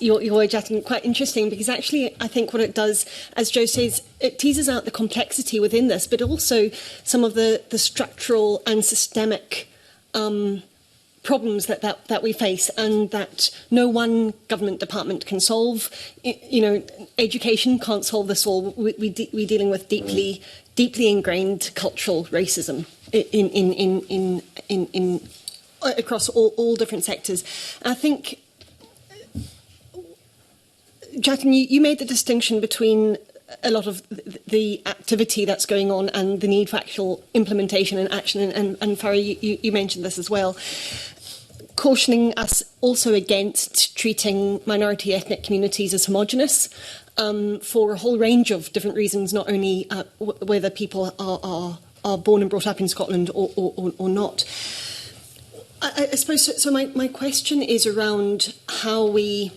your word, Jatin, quite interesting, because actually I think what it does, as Joe says, it teases out the complexity within this, but also some of the structural and systemic problems that we face, and that no one government department can solve. You know, education can't solve this all. We're dealing with deeply ingrained cultural racism in across all different sectors. And I think, Jatin, you made the distinction between a lot of the activity that's going on and the need for actual implementation and action, and Farah, you mentioned this as well, cautioning us also against treating minority ethnic communities as homogenous for a whole range of different reasons, not only whether people are born and brought up in Scotland or not. I suppose, so my question is around how we,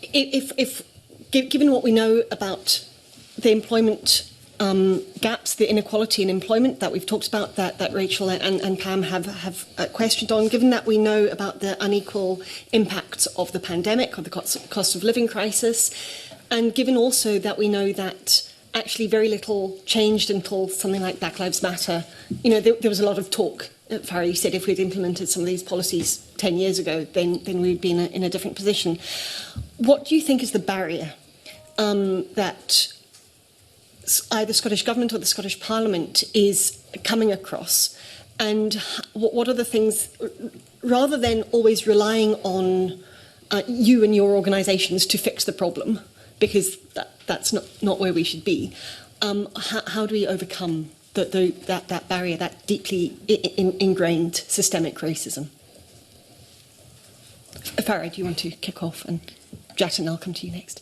if given what we know about the employment gaps, the inequality in employment that we've talked about, that Rachel and Pam have questioned on, given that we know about the unequal impacts of the pandemic, of the cost of living crisis, and given also that we know that actually very little changed until something like Black Lives Matter. You know, there was a lot of talk. Farah, you said if we'd implemented some of these policies 10 years ago, then we'd be in a different position. What do you think is the barrier that either Scottish Government or the Scottish Parliament is coming across? And what are the things, rather than always relying on you and your organisations to fix the problem, because that's not where we should be, how do we overcome that barrier, that deeply ingrained systemic racism? Farah, do you want to kick off? And Jatin, I'll come to you next.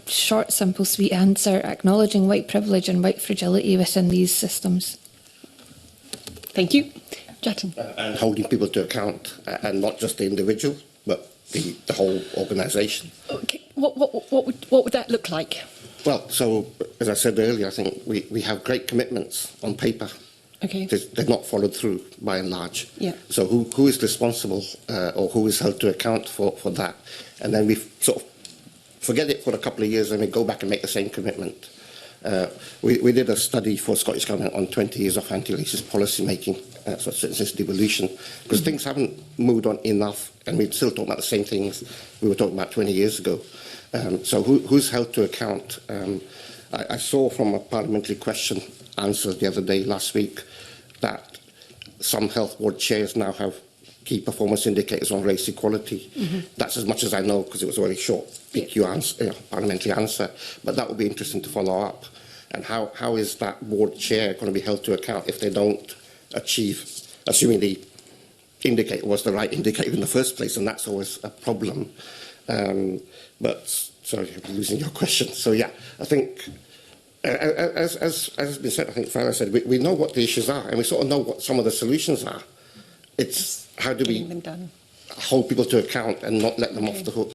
Short, simple, sweet answer: acknowledging white privilege and white fragility within these systems. Thank you. Jatin. And holding people to account, and not just the individual, but the whole organisation. Okay. What would that look like? Well, so, as I said earlier, I think we have great commitments on paper. Okay. They're not followed through, by and large. Yeah. So who is responsible, or who is held to account for that? And then we sort of forget it for a couple of years and we go back and make the same commitment. We did a study for Scottish Government on 20 years of anti-racist policy making, since devolution, because things haven't moved on enough, and we're still talking about the same things we were talking about 20 years ago. So who's held to account? I saw from a parliamentary question answer the other day, last week, that some health board chairs now have key performance indicators on race equality. Mm-hmm. That's as much as I know, because it was a very short PQ answer, parliamentary answer, but that would be interesting to follow up. And how is that board chair going to be held to account if they don't achieve, assuming the indicator was the right indicator in the first place, and that's always a problem. But, sorry, I'm losing your question. So, yeah, I think, as has been said, I think Farah said, we know what the issues are, and we sort of know what some of the solutions are. It's how do we hold people to account and not let them off the hook?